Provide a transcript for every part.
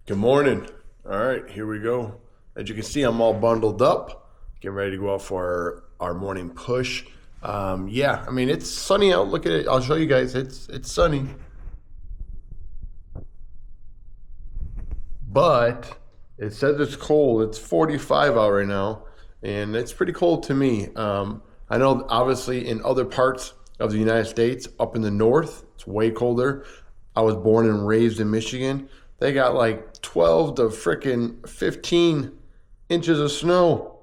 Good morning. All right, here we go. As you can see, I'm all bundled up, getting ready to go out for our morning push. Yeah, I mean, it's sunny out. Look at it. I'll show you guys. It's sunny. But it says it's cold. It's 45 out right now, and it's pretty cold to me. I know, obviously, in other parts of the United States, up in the north, it's way colder. I was born and raised in Michigan. They got like 12 to freaking 15 inches of snow.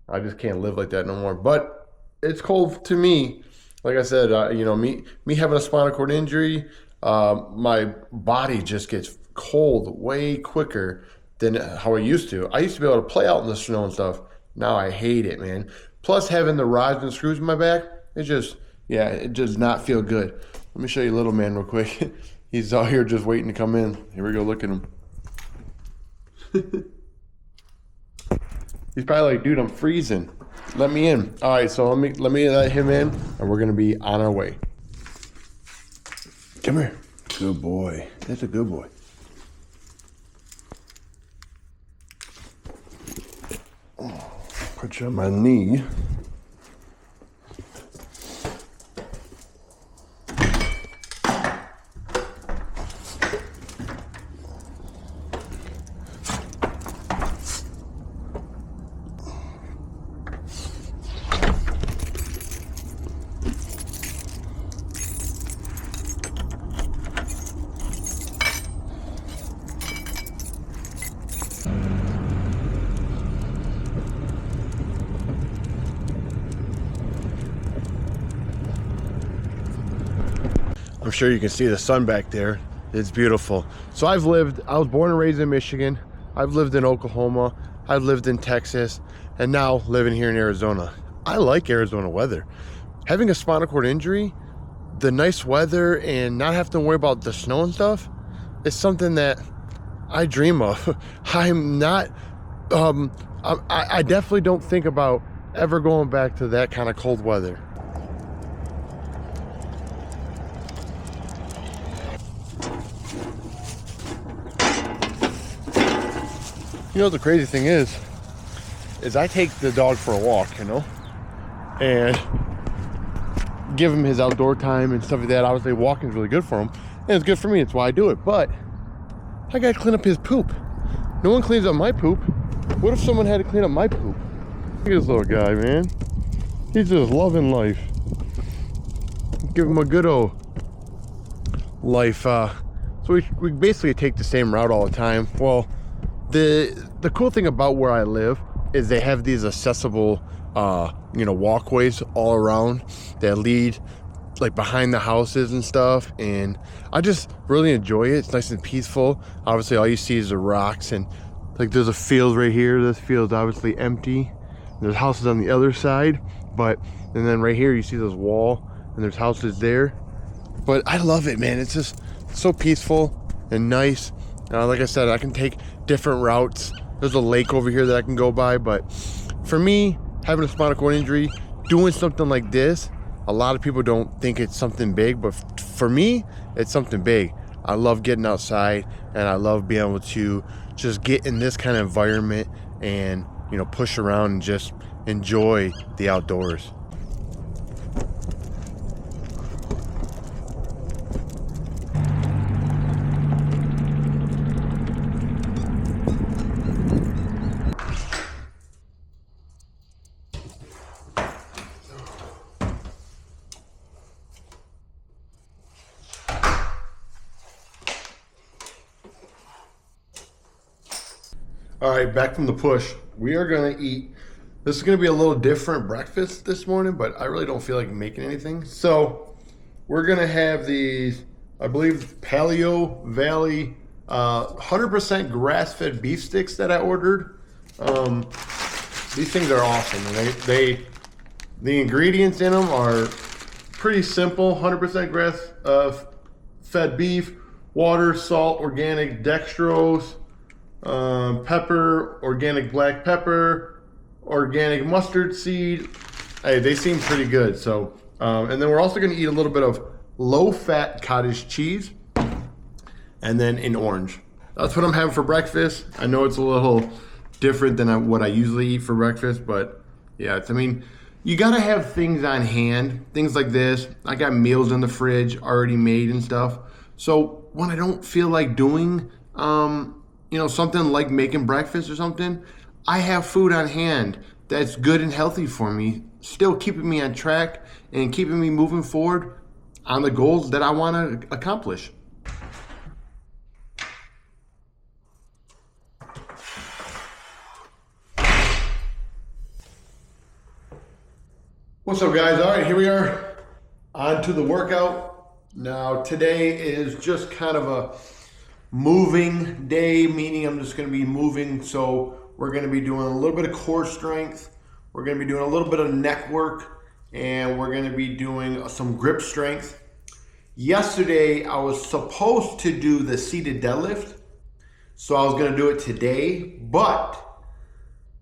I just can't live like that no more. But it's cold to me. Like I said, me having a spinal cord injury, my body just gets cold way quicker than how I used to. I used to be able to play out in the snow and stuff. Now I hate it, man. Plus having the rods and screws in my back, it does not feel good. Let me show you little man real quick. He's out here just waiting to come in. Here we go, look at him. He's probably like, dude, I'm freezing. Let me in. All right, so let me let him in, and we're gonna be on our way. Come here. Good boy. That's a good boy. Oh, put you on my knee. I'm sure you can see the sun back there. It's beautiful. So I was born and raised in Michigan. I've lived in Oklahoma. I've lived in Texas, and now living here in Arizona. I like Arizona weather. Having a spinal cord injury, the nice weather and not having to worry about the snow and stuff is something that I dream of. I'm not, I definitely don't think about ever going back to that kind of cold weather. You know, the crazy thing is I take the dog for a walk, and give him his outdoor time and stuff like that. Obviously, walking is really good for him, and it's good for me. It's why I do it. But I gotta clean up his poop. No one cleans up my poop. What if someone had to clean up my poop? Look at this little guy, man. He's just loving life. Give him a good old life. So we basically take the same route all the time. Well, the cool thing about where I live is they have these accessible walkways all around that lead like behind the houses and stuff, and I just really enjoy it. It's nice and peaceful. Obviously all you see is the rocks, and like there's a field right here. This field's obviously empty. There's houses on the other side, and then right here you see this wall, and there's houses there. But I love it, man. It's just so peaceful and nice. Like I said, I can take different routes. There's a lake over here that I can go by, but for me, having a spinal cord injury, doing something like this, a lot of people don't think it's something big, but for me, it's something big. I love getting outside, and I love being able to just get in this kind of environment and push around and just enjoy the outdoors. All right, back from the push. We are gonna eat. This is gonna be a little different breakfast this morning, but I really don't feel like making anything. So we're gonna have these, I believe, Paleo Valley 100% grass-fed beef sticks that I ordered. These things are awesome, and the ingredients in them are pretty simple. 100% grass-fed beef, water, salt, organic dextrose, pepper, organic black pepper, organic mustard seed. Hey, they seem pretty good. So, and then we're also going to eat a little bit of low-fat cottage cheese, and then an orange. That's what I'm having for breakfast. I know it's a little different than what I usually eat for breakfast, but yeah, I mean, you gotta have things on hand, things like this. I got meals in the fridge already made and stuff. So when I don't feel like doing, something like making breakfast or something, I have food on hand that's good and healthy for me, still keeping me on track and keeping me moving forward on the goals that I want to accomplish. What's up, guys? All right, here we are on to the workout. Now, today is just kind of a moving day, meaning I'm just going to be moving. So we're going to be doing a little bit of core strength. We're going to be doing a little bit of neck work, and we're going to be doing some grip strength. Yesterday, I was supposed to do the seated deadlift, so I was going to do it today, but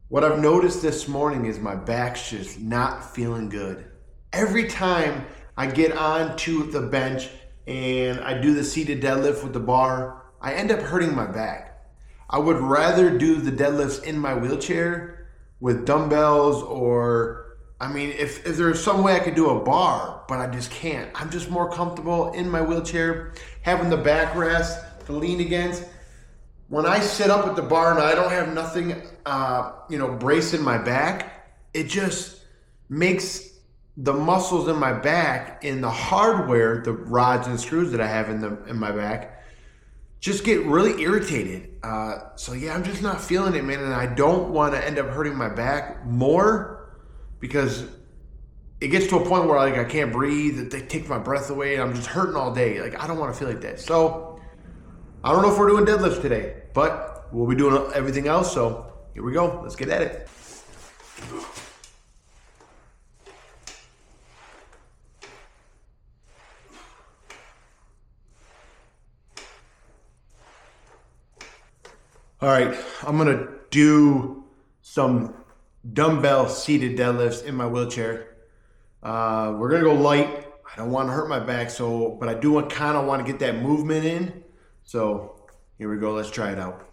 what I've noticed this morning is my back's just not feeling good. Every time I get onto the bench and I do the seated deadlift with the bar, I end up hurting my back. I would rather do the deadlifts in my wheelchair with dumbbells, or, if there's some way I could do a bar, but I just can't. I'm just more comfortable in my wheelchair, having the backrest to lean against. When I sit up at the bar and I don't have nothing, bracing my back, it just makes the muscles in my back and the hardware, the rods and screws that I have in my back, just get really irritated. I'm just not feeling it, man. And I don't want to end up hurting my back more, because it gets to a point where I can't breathe, they take my breath away, and I'm just hurting all day. I don't want to feel like that. So I don't know if we're doing deadlifts today, but we'll be doing everything else. So here we go. Let's get at it. All right, I'm gonna do some dumbbell seated deadlifts in my wheelchair. We're gonna go light. I don't want to hurt my back, but I do kind of want to get that movement in. So here we go, let's try it out.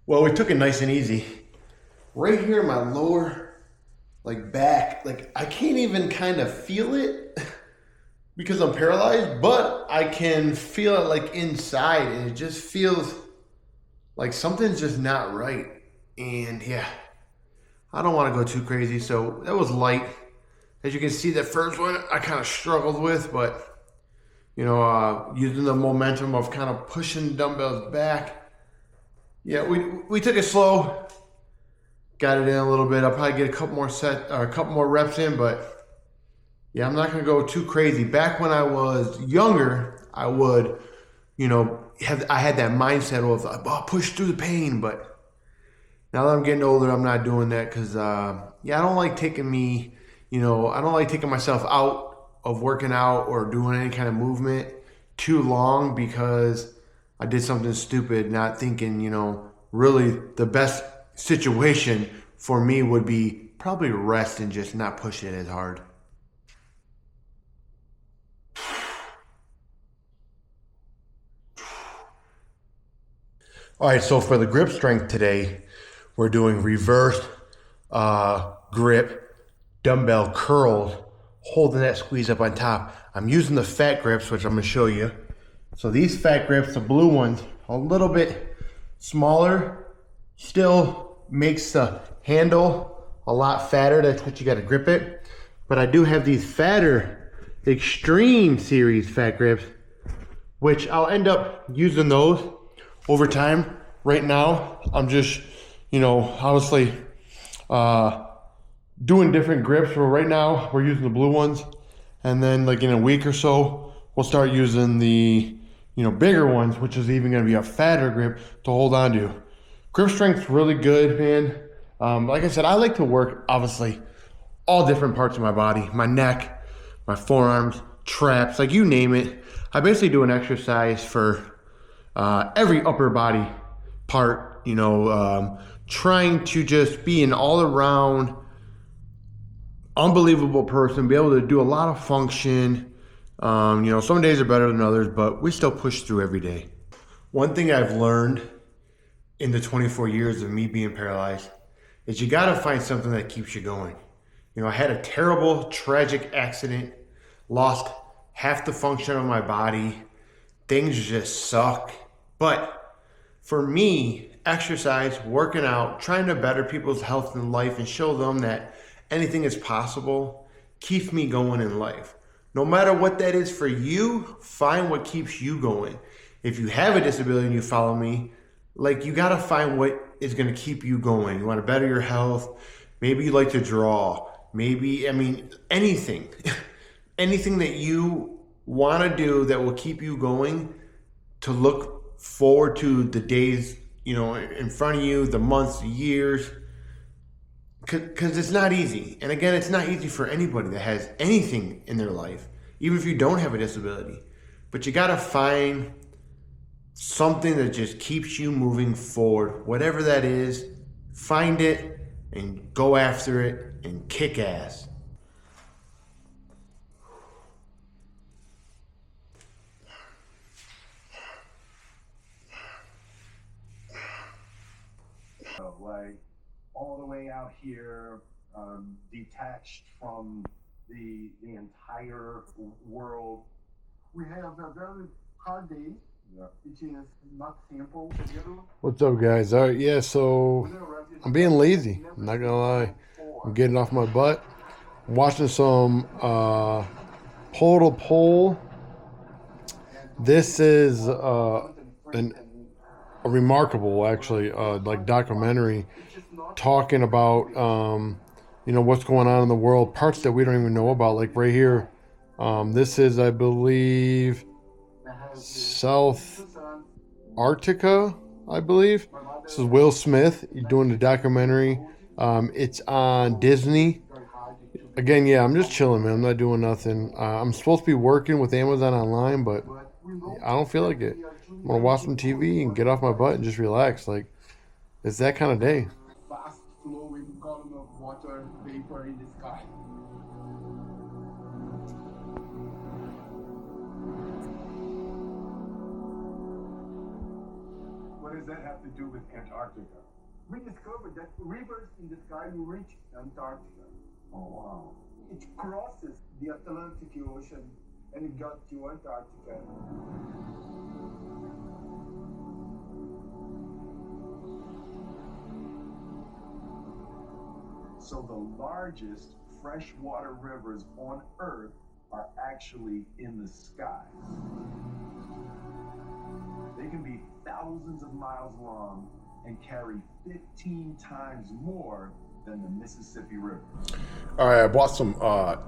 Well, we took it nice and easy. Right here in my lower back, I can't even kind of feel it because I'm paralyzed, but I can feel it inside, and it just feels like something's just not right. And yeah, I don't want to go too crazy. So that was light. As you can see, that first one I kind of struggled with, but using the momentum of kind of pushing dumbbells back. Yeah, we took it slow, got it in a little bit. I'll probably get a couple more reps in, but yeah, I'm not gonna go too crazy. Back when I was younger, I would, I had that mindset of push through the pain. But now that I'm getting older, I'm not doing that, because I don't like taking myself out of working out or doing any kind of movement too long because I did something stupid, not thinking, really the best situation for me would be probably rest and just not push it as hard. All right, so for the grip strength today, we're doing reverse grip dumbbell curls, holding that squeeze up on top. I'm using the fat grips, which I'm gonna show you. So these fat grips, the blue ones, a little bit smaller, still makes the handle a lot fatter. That's what you gotta grip it. But I do have these fatter extreme series fat grips, which I'll end up using those over time. Right now, I'm just, obviously doing different grips. So right now, we're using the blue ones. And then in a week or so, we'll start using the bigger ones, which is even going to be a fatter grip to hold on to. Grip strength's really good, man. Like I said, I like to work, obviously, all different parts of my body. My neck, my forearms, traps, like you name it. I basically do an exercise for every upper body part, you know, trying to just be an all-around unbelievable person, be able to do a lot of function. You know, some days are better than others, but we still push through every day. One thing I've learned in the 24 years of me being paralyzed is you gotta find something that keeps you going. You know, I had a terrible, tragic accident, lost half the function of my body. Things just suck. But for me, exercise, working out, trying to better people's health and life and show them that anything is possible keeps me going in life. No matter what that is for you, find what keeps you going. If you have a disability and you follow me, like, you gotta find what is gonna keep you going. You wanna better your health. Maybe you like to draw. Maybe, I mean, anything. Anything that you wanna do that will keep you going to look forward to the days, you know, in front of you, the months, the years. Because it's not easy. And again, it's not easy for anybody that has anything in their life, even if you don't have a disability. But you gotta find something that just keeps you moving forward. Whatever that is, find it and go after it and kick ass. Like, all the way out here, detached from the entire world. We have a very hard day, which is not simple. What's up, guys? All right, yeah, so I'm being lazy. I'm not gonna lie. I'm getting off my butt. I'm watching some pole to pole. This is a remarkable, actually, like documentary talking about you know, what's going on in the world, parts that we don't even know about. Like right here, this is, I believe, South Antarctica, I believe. This is Will Smith doing the documentary. It's on Disney. Again, yeah, I'm just chilling, man. I'm not doing nothing. I'm supposed to be working with Amazon online, but I don't feel like it. I'm gonna watch some TV and get off my butt and just relax. Like, it's that kind of day. Fast flowing column of water vapor in the sky. What does that have to do with Antarctica? We discovered that rivers in the sky will reach Antarctica. Oh, wow. It crosses the Atlantic Ocean and it got to Antarctica. So the largest freshwater rivers on Earth are actually in the sky. They can be thousands of miles long and carry 15 times more than the Mississippi River. All right, I bought some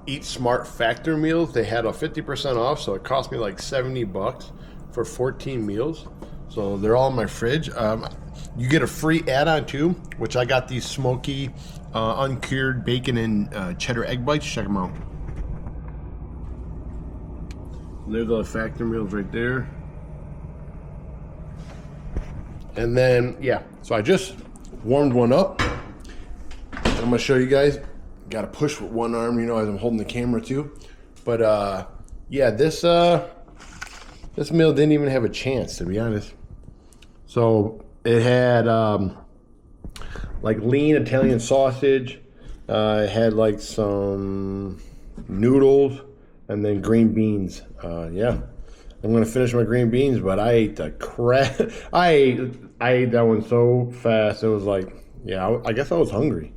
Eat Smart Factor meals. They had a 50% off, so it cost me like $70 for 14 meals. So they're all in my fridge. You get a free add-on too, which I got these smoky, uncured bacon and cheddar egg bites. Check them out. There's all the Factor meals right there. And then, yeah, so I just warmed one up. I'm gonna show you guys. Gotta push with one arm, you know, as I'm holding the camera too. But yeah, this meal didn't even have a chance, to be honest. So it had like lean Italian sausage. It had like some noodles and then green beans. Yeah, I'm gonna finish my green beans, but I ate the crap. I ate that one so fast. It was like, yeah, I guess I was hungry.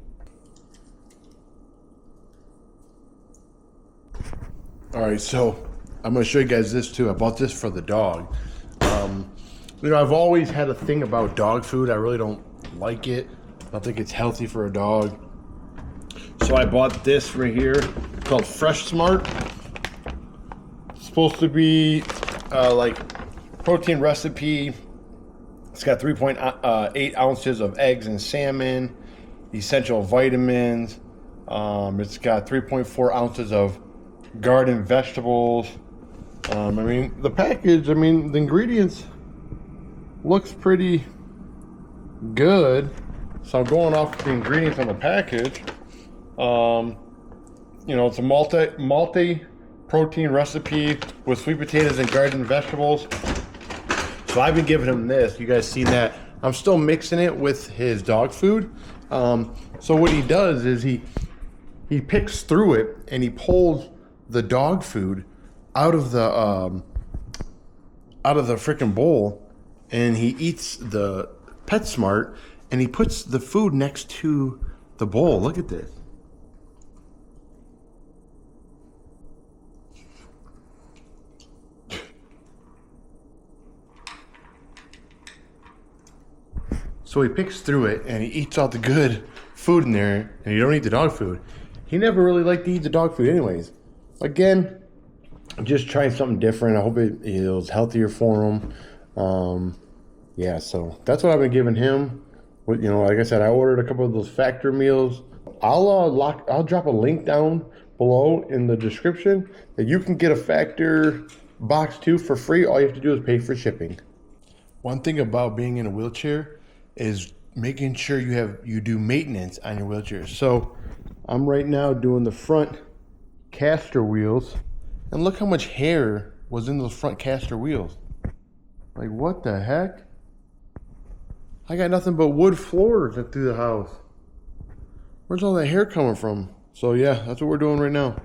All right, so I'm gonna show you guys this too. I bought this for the dog. You know, I've always had a thing about dog food. I really don't like it. I don't think it's healthy for a dog. So I bought this right here called Fresh Smart. It's supposed to be like protein recipe. It's got 3.8 ounces of eggs and salmon, essential vitamins. It's got 3.4 ounces of garden vegetables. I mean, the package, I mean, the ingredients looks pretty good. So I'm going off the ingredients on the package. You know, it's a multi-protein recipe with sweet potatoes and garden vegetables. So I've been giving him this. You guys seen that? I'm still mixing it with his dog food. So what he does is he picks through it and he pulls the dog food out of the freaking bowl, and he eats the PetSmart, and he puts the food next to the bowl. Look at this. So he picks through it and he eats all the good food in there, and you don't eat the dog food. He never really liked to eat the dog food anyways. Again, I'm just trying something different. I hope it was healthier for him. Yeah, so that's what I've been giving him. You know, like I said, I ordered a couple of those factor meals. I'll drop a link down below in the description that you can get a factor box too for free. All you have to do is pay for shipping. One thing about being in a wheelchair is making sure you do maintenance on your wheelchair. So I'm right now doing the front caster wheels, and look how much hair was in those front caster wheels. Like, what the heck? I got nothing but wood floors through the house. Where's all that hair coming from? So yeah, that's what we're doing right now.